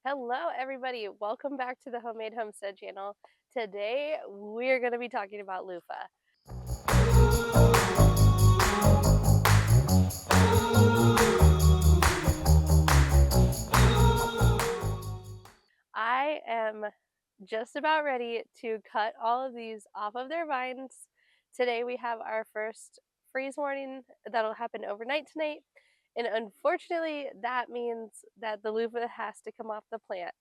Hello, everybody. Welcome back to the Homemade Homestead channel. Today, we're going to be talking about loofah. I am just about ready to cut all of these off of their vines. Today, we have our first freeze warning that'll happen overnight tonight. And unfortunately, that means that the loofah has to come off the plant.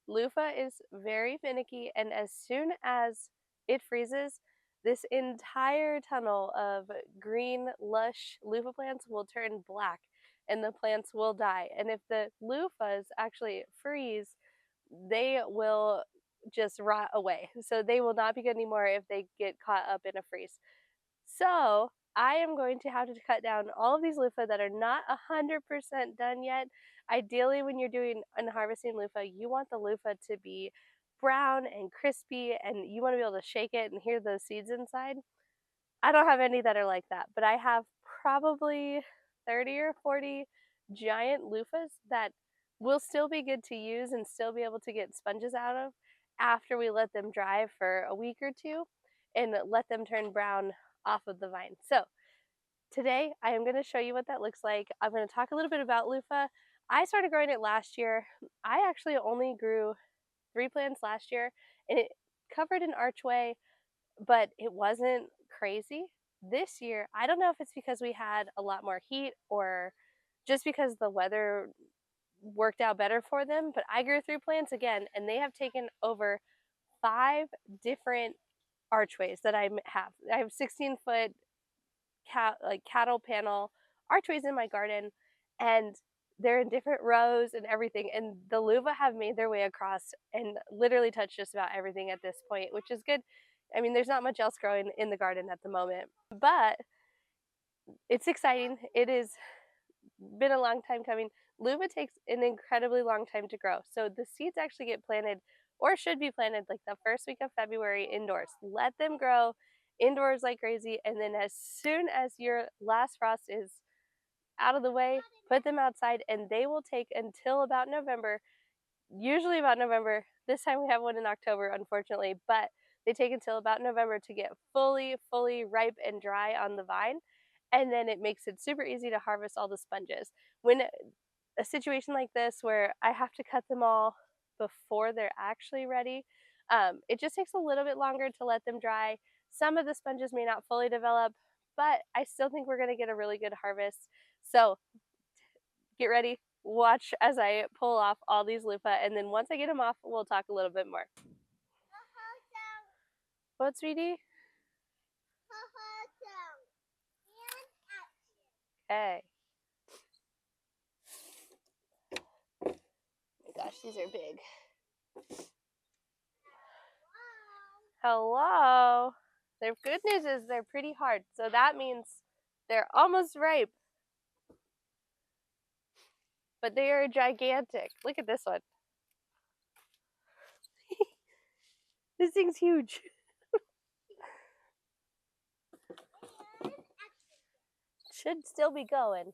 Loofah is very finicky, and as soon as it freezes, this entire tunnel of green, lush loofah plants will turn black and the plants will die. And if the loofahs actually freeze, they will just rot away. So they will not be good anymore if they get caught up in a freeze. So I am going to have to cut down all of these loofah that are not 100% done yet. Ideally, when you're doing and harvesting loofah, you want the loofah to be brown and crispy, and you want to be able to shake it and hear those seeds inside. I don't have any that are like that, but I have probably 30 or 40 giant loofahs that will still be good to use and still be able to get sponges out of after we let them dry for a week or two and let them turn brown off of the vine. So today I am going to show you what that looks like. I'm going to talk a little bit about loofah. I started growing it last year. I actually only grew 3 plants last year, and it covered an archway, but it wasn't crazy. This year, I don't know if it's because we had a lot more heat or just because the weather worked out better for them, but I grew 3 plants again, and they have taken over 5 different archways that I have. I have 16-foot cattle panel archways in my garden, and they're in different rows and everything, and the loofah have made their way across and literally touched just about everything at this point, which is good. I mean, there's not much else growing in the garden at the moment, but it's exciting. It has been a long time coming. Loofah takes an incredibly long time to grow, so the seeds actually get planted or should be planted like the first week of February indoors. Let them grow indoors like crazy, and then as soon as your last frost is out of the way, put them outside, and they will take until about November, usually about November. This time we have one in October, unfortunately, but they take until about November to get fully ripe and dry on the vine. And then it makes it super easy to harvest all the sponges. When a situation like this where I have to cut them all before they're actually ready, it just takes a little bit longer to let them dry. Some of the sponges may not fully develop, but I still think we're going to get a really good harvest. So get ready, watch as I pull off all these loofah, and then once I get them off, we'll talk a little bit more. What, sweetie? Okay. Oh my gosh, these are big. Hello. The good news is they're pretty hard, so that means they're almost ripe. But they are gigantic. Look at this one. This thing's huge. Should still be going.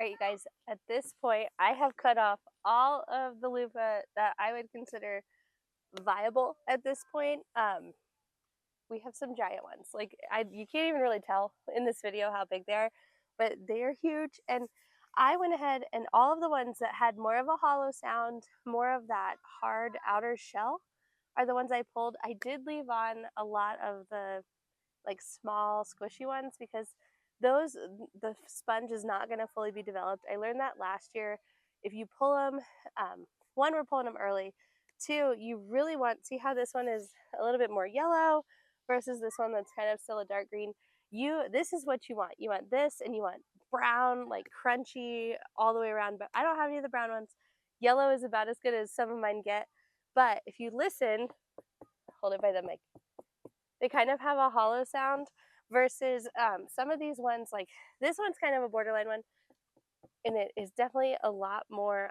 All right, you guys, at this point, I have cut off all of the loofah that I would consider viable at this point. We have some giant ones. Like, you can't even really tell in this video how big they are, but they are huge. And I went ahead and all of the ones that had more of a hollow sound, more of that hard outer shell, are the ones I pulled. I did leave on a lot of the like small squishy ones because those the sponge is not going to fully be developed. I learned that last year. If you pull them, one, we're pulling them early. Two, you really want, see how this one is a little bit more yellow versus this one that's kind of still a dark green. This is what you want. You want this, and you want brown, like crunchy all the way around. But I don't have any of the brown ones. Yellow is about as good as some of mine get. But if you listen, hold it by the mic, they kind of have a hollow sound versus some of these ones, like this one's kind of a borderline one, and it is definitely a lot more,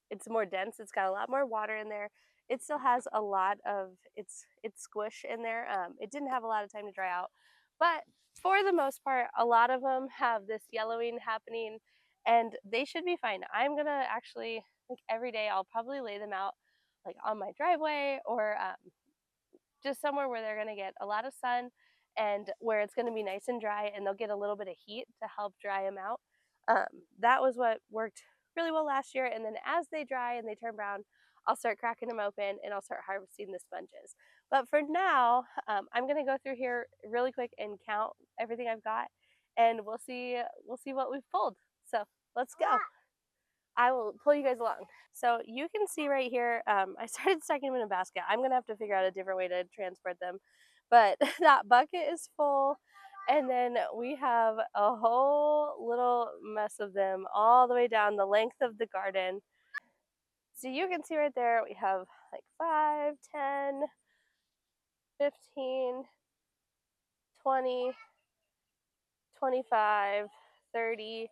it's more dense. It's got a lot more water in there. It still has a lot of its squish in there. It didn't have a lot of time to dry out, but for the most part, a lot of them have this yellowing happening, and they should be fine. I'm gonna actually, like every day, I'll probably lay them out like on my driveway or just somewhere where they're going to get a lot of sun and where it's going to be nice and dry, and they'll get a little bit of heat to help dry them out. That was what worked really well last year. And then as they dry and they turn brown, I'll start cracking them open and I'll start harvesting the sponges. But for now, I'm going to go through here really quick and count everything I've got, and we'll see what we've pulled. So let's go. I will pull you guys along. So you can see right here, I started stacking them in a basket. I'm gonna have to figure out a different way to transport them. But that bucket is full. And then we have a whole little mess of them all the way down the length of the garden. So you can see right there, we have like 5, 10, 15, 20, 25, 30,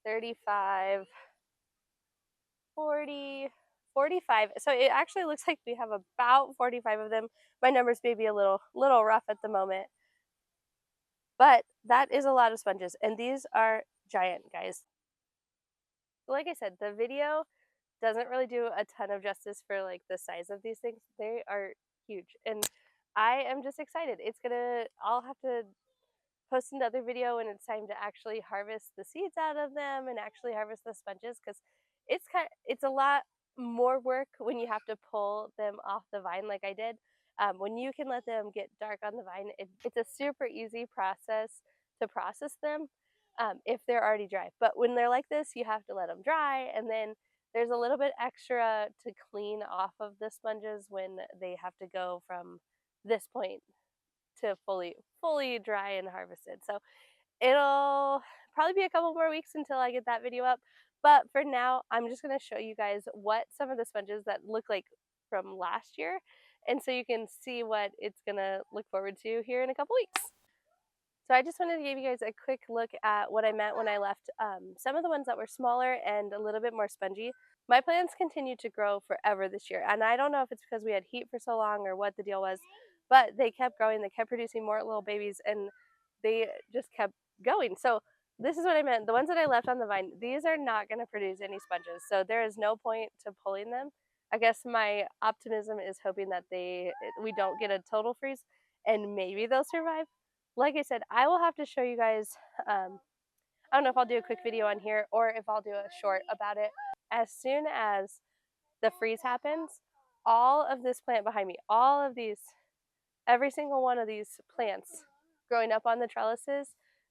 35, 40, 45. So it actually looks like we have about 45 of them. My numbers may be a little rough at the moment, but that is a lot of sponges, and these are giant, guys. Like I said, the video doesn't really do a ton of justice for like the size of these things. They are huge, and I am just excited. I'll have to post another video when it's time to actually harvest the seeds out of them and actually harvest the sponges, because it's a lot more work when you have to pull them off the vine like I did. When you can let them get dark on the vine, it's a super easy process to process them if they're already dry. But when they're like this, you have to let them dry, and then there's a little bit extra to clean off of the sponges when they have to go from this point to fully dry and harvested. So it'll probably be a couple more weeks until I get that video up. But for now, I'm just going to show you guys what some of the sponges that look like from last year. And so you can see what it's going to look forward to here in a couple weeks. So I just wanted to give you guys a quick look at what I meant when I left some of the ones that were smaller and a little bit more spongy. My plants continued to grow forever this year, and I don't know if it's because we had heat for so long or what the deal was, but they kept growing. They kept producing more little babies, and they just kept going. So this is what I meant. The ones that I left on the vine, these are not going to produce any sponges, so there is no point to pulling them. I guess my optimism is hoping that we don't get a total freeze, and maybe they'll survive. Like I said, I will have to show you guys. I don't know if I'll do a quick video on here or if I'll do a short about it. As soon as the freeze happens, all of this plant behind me, all of these, every single one of these plants growing up on the trellises,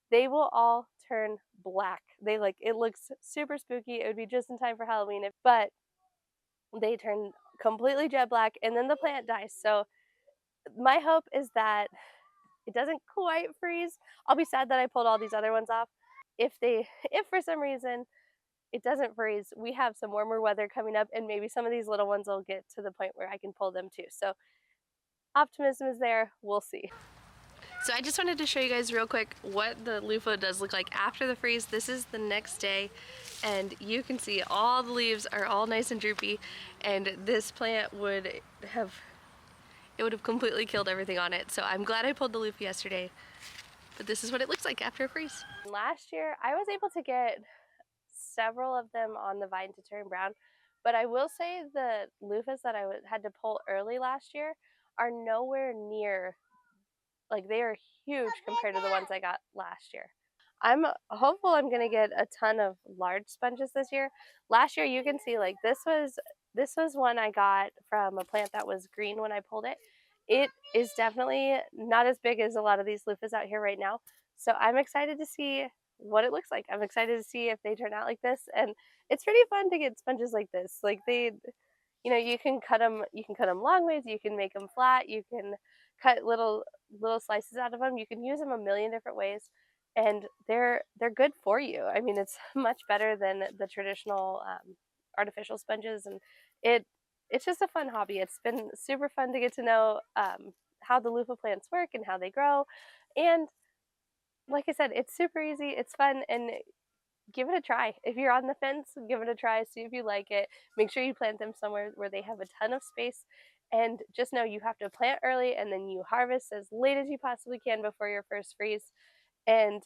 they will all turn black. It looks super spooky. It would be just in time for Halloween, but they turn completely jet black and then the plant dies. So my hope is that it doesn't quite freeze. I'll be sad that I pulled all these other ones off. If for some reason it doesn't freeze, we have some warmer weather coming up, and maybe some of these little ones will get to the point where I can pull them too. So optimism is there. We'll see. So I just wanted to show you guys real quick what the loofah does look like after the freeze. This is the next day, and you can see all the leaves are all nice and droopy, and this plant would have completely killed everything on it. So I'm glad I pulled the loofah yesterday, but this is what it looks like after a freeze. Last year, I was able to get several of them on the vine to turn brown, but I will say the loofahs that I had to pull early last year are nowhere near, like they are huge compared to the ones I got last year. I'm hopeful I'm going to get a ton of large sponges this year. Last year, you can see like this was this was one I got from a plant that was green when I pulled it. It is definitely not as big as a lot of these loofahs out here right now. So I'm excited to see what it looks like. I'm excited to see if they turn out like this. And it's pretty fun to get sponges like this. Like you can cut them. You can cut them long ways. You can make them flat. You can cut little slices out of them. You can use them a million different ways, and they're good for you. I mean, it's much better than the traditional artificial sponges, and it it's just a fun hobby. It's been super fun to get to know how the loofah plants work and how they grow, and like I said, it's super easy. It's fun, and give it a try. If you're on the fence, give it a try, see if you like it. Make sure you plant them somewhere where they have a ton of space. And just know you have to plant early and then you harvest as late as you possibly can before your first freeze. And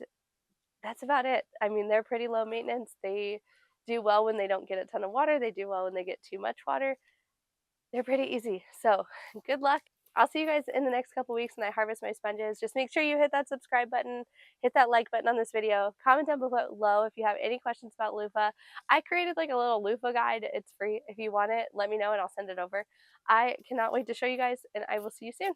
that's about it. I mean, they're pretty low maintenance. They do well when they don't get a ton of water, they do well when they get too much water. They're pretty easy. So, good luck. I'll see you guys in the next couple weeks when I harvest my sponges. Just make sure you hit that subscribe button, hit that like button on this video, comment down below if you have any questions about loofah. I created like a little loofah guide. It's free. If you want it, let me know and I'll send it over. I cannot wait to show you guys, and I will see you soon.